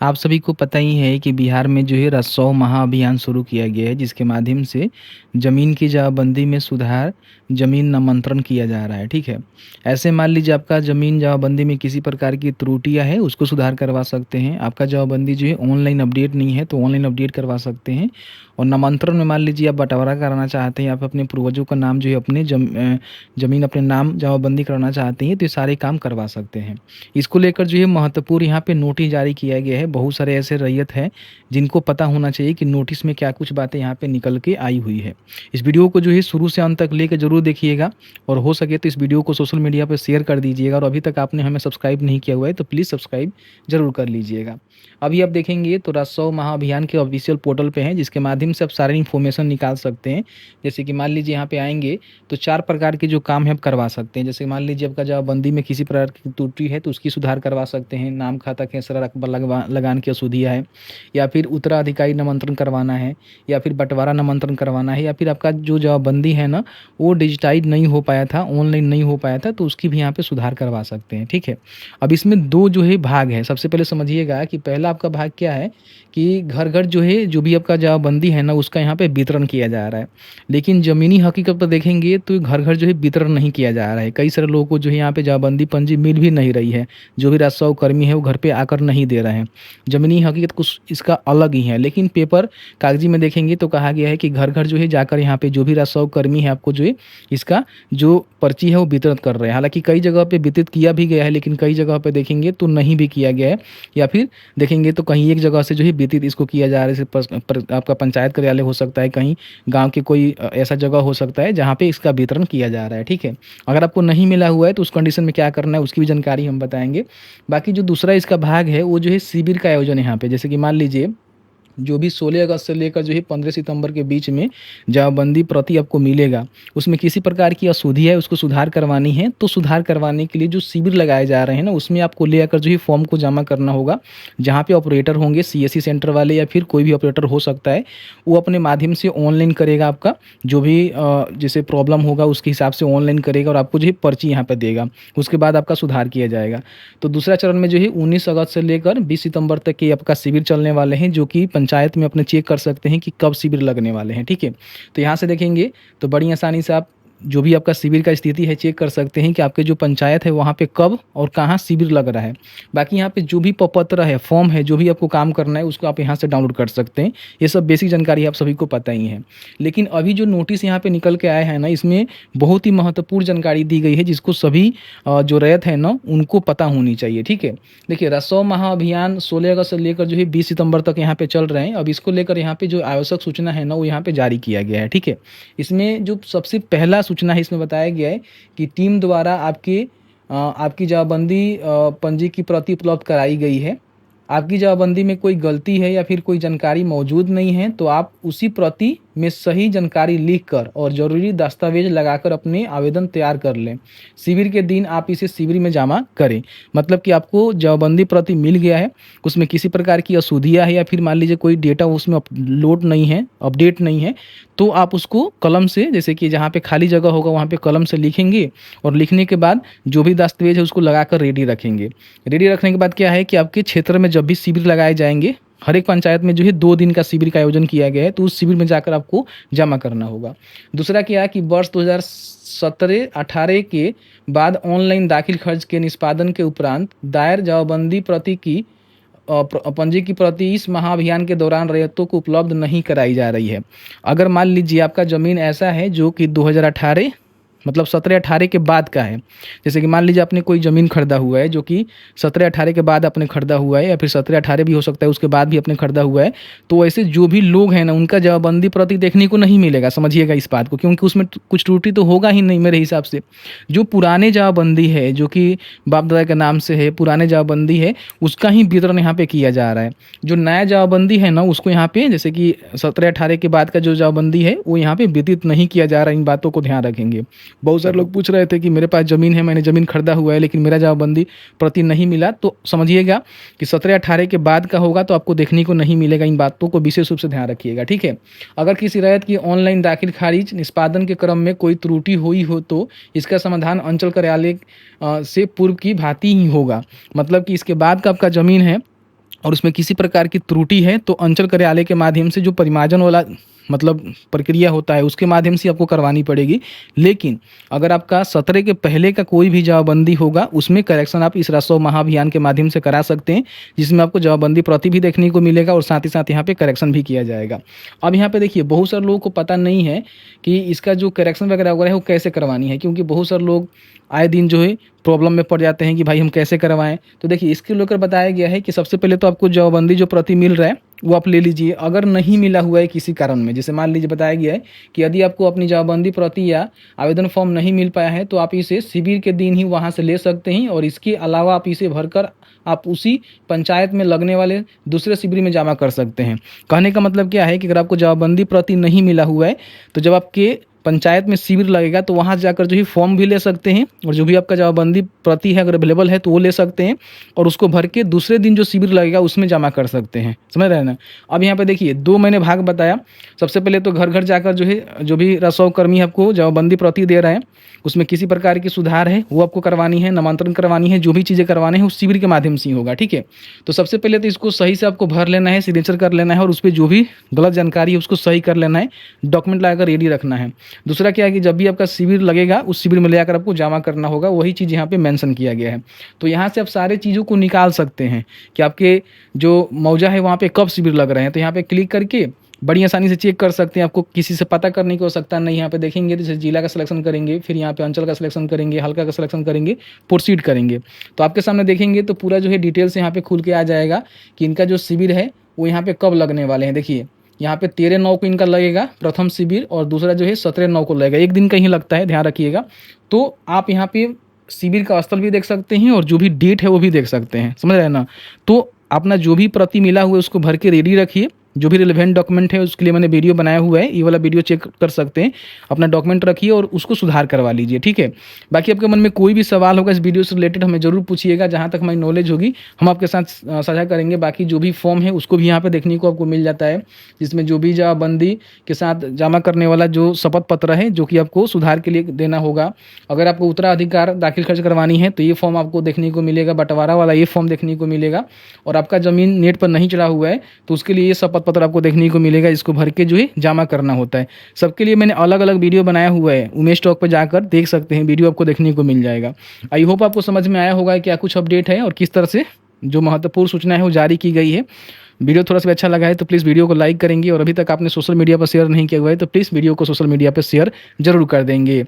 आप सभी को पता ही है कि बिहार में जो है राजस्व महाअभियान शुरू किया गया है, जिसके माध्यम से ज़मीन की जमाबंदी में सुधार, ज़मीन नामांतरण किया जा रहा है, ठीक है। ऐसे मान लीजिए आपका ज़मीन जमाबंदी में किसी प्रकार की त्रुटियां है, उसको सुधार करवा सकते हैं। आपका जमाबंदी जो है ऑनलाइन अपडेट नहीं है, तो ऑनलाइन अपडेट करवा सकते हैं। और नामांतरण में मान लीजिए आप बंटवारा कराना चाहते हैं, आप अपने पूर्वजों का नाम जो है अपने ज़मीन अपने नाम जमाबंदी कराना चाहते हैं, तो ये सारे काम करवा सकते हैं। इसको लेकर जो है महत्वपूर्ण यहाँ पे नोटिस जारी किया गया है। बहुत सारे ऐसे रैयत हैं जिनको पता होना चाहिए कि नोटिस में क्या कुछ बातें यहाँ पे निकल के आई हुई है। इस वीडियो को जो है शुरू से अंत तक लेकर जरूर देखिएगा, और हो सके तो इस वीडियो को सोशल मीडिया पर शेयर कर दीजिएगा। और अभी तक आपने हमें सब्सक्राइब नहीं किया हुआ है तो प्लीज़ सब्सक्राइब जरूर कर लीजिएगा। अभी आप देखेंगे तो राजस्व महाअभियान के ऑफिशियल पोर्टल पे हैं, जिसके माध्यम से आप सारे इन्फॉर्मेशन निकाल सकते हैं। जैसे कि मान लीजिए यहाँ पे आएंगे तो 4 प्रकार के जो काम है आप करवा सकते हैं। जैसे मान लीजिए आपका जमाबंदी में किसी प्रकार की त्रुटि है तो उसकी सुधार करवा सकते हैं। नाम, खाता, खेसरा, रकबा लगान की अशुद्धियाँ है, या फिर उत्तराधिकारी नामांतरण करवाना है, या फिर बंटवारा नामांतरण करवाना है, या फिर आपका जो जमाबंदी है ना वो डिजिटाइज नहीं हो पाया था, ऑनलाइन नहीं हो पाया था, तो उसकी भी यहाँ पे सुधार करवा सकते हैं, ठीक है। अब इसमें 2 जो है भाग है। सबसे पहले समझिएगा कि पहला आपका भाग क्या है कि घर घर जो है जो भी आपका जमाबंदी है ना उसका यहाँ पे वितरण किया जा रहा है। लेकिन ज़मीनी हकीकत पर देखेंगे तो घर घर जो है वितरण नहीं किया जा रहा है। कई सारे लोगों को जो है यहाँ पे जमाबंदी पंजी मिल भी नहीं रही है। जो भी राजस्व कर्मी है वो घर पे आकर नहीं दे रहे हैं। ज़मीनी हकीकत कुछ इसका अलग ही है। लेकिन पेपर कागजी में देखेंगे तो कहा गया है कि घर घर जो है जाकर यहाँ पे जो भी राजस्व कर्मी है आपको जो है इसका जो पर्ची है वो वितरित कर रहे हैं। हालांकि कई जगह पे वितरित किया भी गया है, लेकिन कई जगह पे देखेंगे तो नहीं भी किया गया है, या फिर देखेंगे तो कहीं एक जगह से जो है वितरित इसको किया जा रहा है। जैसे आपका पंचायत कार्यालय हो सकता है, कहीं गांव के कोई ऐसा जगह हो सकता है जहाँ पे इसका वितरण किया जा रहा है, ठीक है। अगर आपको नहीं मिला हुआ है तो उस कंडीशन में क्या करना है उसकी भी जानकारी हम बताएंगे। बाकी जो दूसरा इसका भाग है वो जो है शिविर का आयोजन है यहाँ पे। जैसे कि मान लीजिए जो भी 16 अगस्त से लेकर जो है 15 सितंबर के बीच में जमाबंदी प्रति आपको मिलेगा, उसमें किसी प्रकार की अशुद्धि है उसको सुधार करवानी है, तो सुधार करवाने के लिए जो शिविर लगाए जा रहे हैं ना उसमें आपको ले आकर जो है फॉर्म को जमा करना होगा। जहाँ पे ऑपरेटर होंगे, सीएससी सेंटर वाले या फिर कोई भी ऑपरेटर हो सकता है, वो अपने माध्यम से ऑनलाइन करेगा। आपका जो भी जैसे प्रॉब्लम होगा उसके हिसाब से ऑनलाइन करेगा और आपको जो है पर्ची यहाँ पर देगा। उसके बाद आपका सुधार किया जाएगा। तो दूसरा चरण में जो है 19 अगस्त से लेकर 20 सितंबर तक के आपका शिविर चलने वाले हैं, जो कि पंचायत में अपने चेक कर सकते हैं कि कब शिविर लगने वाले हैं, ठीक है। तो यहाँ से देखेंगे तो बड़ी आसानी से आप जो भी आपका शिविर का स्थिति है चेक कर सकते हैं कि आपके जो पंचायत है वहाँ पे कब और कहाँ शिविर लग रहा है। बाकी यहाँ पे जो भी प्रपत्र है, फॉर्म है, जो भी आपको काम करना है उसको आप यहाँ से डाउनलोड कर सकते हैं। ये सब बेसिक जानकारी आप सभी को पता ही है। लेकिन अभी जो नोटिस यहाँ पे निकल के आया है ना, इसमें बहुत ही महत्वपूर्ण जानकारी दी गई है, जिसको सभी जो रैयत है ना उनको पता होनी चाहिए, ठीक है। देखिए, राजस्व महाअभियान 16 अगस्त से लेकर जो है 20 सितंबर तक यहाँ पे चल रहे हैं। अब इसको लेकर यहाँ पे जो आवश्यक सूचना है ना वो यहाँ पे जारी किया गया है, ठीक है। इसमें जो सबसे पहला सूचना है इसमें बताया गया है कि टीम द्वारा आपकी जमाबंदी पंजी की प्रति उपलब्ध कराई गई है। आपकी जमाबंदी में कोई गलती है या फिर कोई जानकारी मौजूद नहीं है तो आप उसी प्रति में सही जानकारी लिखकर और ज़रूरी दस्तावेज लगाकर अपने आवेदन तैयार कर लें। शिविर के दिन आप इसे शिविर में जमा करें। मतलब कि आपको जमाबंदी प्रति मिल गया है, उसमें किसी प्रकार की अशुद्धियाँ है या फिर मान लीजिए कोई डेटा उसमें अपलोड नहीं है, अपडेट नहीं है, तो आप उसको कलम से, जैसे कि जहाँ पे खाली जगह होगा वहाँ पे कलम से लिखेंगे और लिखने के बाद जो भी दस्तावेज है उसको लगाकर रेडी रखेंगे। रेडी रखने के बाद क्या है कि आपके क्षेत्र में जब भी शिविर लगाए जाएंगे, हर एक पंचायत में जो है 2 दिन का शिविर का आयोजन किया गया है, तो उस शिविर में जाकर आपको जमा करना होगा। दूसरा क्या है कि वर्ष 2017-18 के बाद ऑनलाइन दाखिल खर्च के निष्पादन के उपरांत दायर जमाबंदी प्रति की पंजी की प्रति इस महाअभियान के दौरान रैयतों को उपलब्ध नहीं कराई जा रही है। अगर मान लीजिए आपका ज़मीन ऐसा है जो कि 2018 मतलब 17-18 के बाद का है, जैसे कि मान लीजिए आपने कोई ज़मीन खरीदा हुआ है जो कि 17-18 के बाद आपने खरीदा हुआ है, या फिर 17-18 भी हो सकता है उसके बाद भी आपने खरीदा हुआ है, तो ऐसे जो भी लोग हैं ना उनका जमाबंदी प्रति देखने को नहीं मिलेगा। समझिएगा इस बात को, क्योंकि उसमें कुछ त्रुटि तो होगा ही नहीं मेरे हिसाब से। जो पुराने जमाबंदी है, जो कि बाप दादा के नाम से है, पुराने जमाबंदी है, उसका ही वितरण यहाँ पे किया जा रहा है। जो नया जमाबंदी है ना उसको यहाँ पे, जैसे कि 17-18 के बाद का जो जमाबंदी है वो यहाँ पे वितरित नहीं किया जा रहा है। इन बातों को ध्यान रखेंगे। बहुत सारे लोग पूछ रहे थे कि मेरे पास ज़मीन है, मैंने ज़मीन खरीदा हुआ है लेकिन मेरा जमाबंदी प्रति नहीं मिला, तो समझिएगा कि 17-18 के बाद का होगा तो आपको देखने को नहीं मिलेगा। इन बातों को विशेष रूप से ध्यान रखिएगा, ठीक है। अगर किसी रैयत की ऑनलाइन दाखिल खारिज निष्पादन के क्रम में कोई त्रुटि हुई हो तो इसका समाधान अंचल कार्यालय से पूर्व की भांति ही होगा। मतलब कि इसके बाद का आपका ज़मीन है और उसमें किसी प्रकार की त्रुटि है तो अंचल कार्यालय के माध्यम से जो परिमार्जन वाला मतलब प्रक्रिया होता है उसके माध्यम से आपको करवानी पड़ेगी। लेकिन अगर आपका 17 के पहले का कोई भी जवाबबंदी होगा उसमें करेक्शन आप इस राजस्व महाअभियान के माध्यम से करा सकते हैं, जिसमें आपको जवाबबंदी प्रति भी देखने को मिलेगा और साथ ही साथ यहाँ पे करेक्शन भी किया जाएगा। अब यहाँ पे देखिए बहुत सारे लोगों को पता नहीं है कि इसका जो करेक्शन वगैरह वगैरह है वो कैसे करवानी है, क्योंकि बहुत सारे लोग आए दिन जो है प्रॉब्लम में पड़ जाते हैं कि भाई हम कैसे करवाएं। तो देखिए इसके लेकर बताया गया है कि सबसे पहले तो आपको जवाबबंदी जो प्रति मिल रहा है वो आप ले लीजिए। अगर नहीं मिला हुआ है किसी कारण में, जैसे मान लीजिए बताया गया है कि यदि आपको अपनी जवाबबंदी प्रति या आवेदन फॉर्म नहीं मिल पाया है तो आप इसे शिविर के दिन ही वहाँ से ले सकते हैं, और इसके अलावा आप इसे भरकर आप उसी पंचायत में लगने वाले दूसरे शिविर में जमा कर सकते हैं। कहने का मतलब क्या है कि अगर आपको जवाबबंदी प्रति नहीं मिला हुआ है तो जब आपके पंचायत में शिविर लगेगा तो वहाँ जाकर जो है फॉर्म भी ले सकते हैं, और जो भी आपका जवाबबंदी प्रति है अगर अवेलेबल है तो वो ले सकते हैं, और उसको भर के दूसरे दिन जो शिविर लगेगा उसमें जमा कर सकते हैं। समझ रहे हैं ना। अब यहाँ पे देखिए 2 मैंने भाग बताया। सबसे पहले तो घर घर जाकर जो है जो भी राजस्व कर्मी आपको जवाबबंदी प्रति दे रहे हैं उसमें किसी प्रकार की सुधार है वो आपको करवानी है, नामांतरण करवानी है, जो भी चीज़ें करवानी है उस शिविर के माध्यम से ही होगा। ठीक है, तो सबसे पहले तो इसको सही से आपको भर लेना है, सिग्नेचर कर लेना है, और उस पर जो भी गलत जानकारी है उसको सही कर लेना है, डॉक्यूमेंट लगाकर रेडी रखना है। दूसरा क्या है कि जब भी आपका शिविर लगेगा उस शिविर में ले जाकर आपको जमा करना होगा, वही चीज़ यहाँ पे मेंशन किया गया है। तो यहाँ से आप सारे चीज़ों को निकाल सकते हैं कि आपके जो मौजा है वहाँ पे कब शिविर लग रहे हैं। तो यहाँ पे क्लिक करके बड़ी आसानी से चेक कर सकते हैं, आपको किसी से पता करने की आवश्यकता नहीं। यहाँ पे देखेंगे जैसे जिला का सिलेक्शन करेंगे, फिर यहाँ पे अंचल का सिलेक्शन करेंगे, हल्का का सिलेक्शन करेंगे, प्रोसीड करेंगे, तो आपके सामने देखेंगे तो पूरा जो है डिटेल से यहाँ पे खुल के आ जाएगा कि इनका जो शिविर है वो यहाँ पे कब लगने वाले हैं। देखिए यहाँ पे 13/9 को इनका लगेगा प्रथम शिविर, और दूसरा जो है 17/9 को लगेगा, एक दिन कहीं लगता है, ध्यान रखिएगा। तो आप यहाँ पे शिविर का स्थल भी देख सकते हैं और जो भी डेट है वो भी देख सकते हैं। समझ रहे हैं ना। तो अपना जो भी प्रति मिला हुआ है उसको भर के रेडी रखिए। जो भी रिलेवेंट डॉक्यूमेंट है उसके लिए मैंने वीडियो बनाया हुआ है, ये वाला वीडियो चेक कर सकते हैं। अपना डॉक्यूमेंट रखिए और उसको सुधार करवा लीजिए। ठीक है, बाकी आपके मन में कोई भी सवाल होगा इस वीडियो से रिलेटेड हमें जरूर पूछिएगा, जहाँ तक हमारी नॉलेज होगी हम आपके साथ साझा करेंगे। बाकी जो भी फॉर्म है उसको भी यहाँ पे देखने को आपको मिल जाता है, जिसमें जो भी जवाबबंदी के साथ जमा करने वाला जो शपथ पत्र है जो कि आपको सुधार के लिए देना होगा। अगर आपको उत्तराधिकार दाखिल खर्च करवानी है तो ये फॉर्म आपको देखने को मिलेगा, बंटवारा वाला ये फॉर्म देखने को मिलेगा। और आपका जमीन नेट पर नहीं चढ़ा हुआ है तो उसके लिए ये शपथ पत्र आपको देखने को मिलेगा, इसको भर के जो है जमा करना होता है। सबके लिए मैंने अलग अलग वीडियो बनाया हुआ है, उमेश टॉक पर जाकर देख सकते हैं, वीडियो आपको देखने को मिल जाएगा। आई होप आपको समझ में आया होगा क्या कुछ अपडेट है और किस तरह से जो महत्वपूर्ण सूचना है वो जारी की गई है। वीडियो थोड़ा सा अच्छा लगा है तो प्लीज़ वीडियो को लाइक करेंगे, और अभी तक आपने सोशल मीडिया पर शेयर नहीं किया हुआ है तो प्लीज़ वीडियो को सोशल मीडिया पर शेयर जरूर कर देंगे।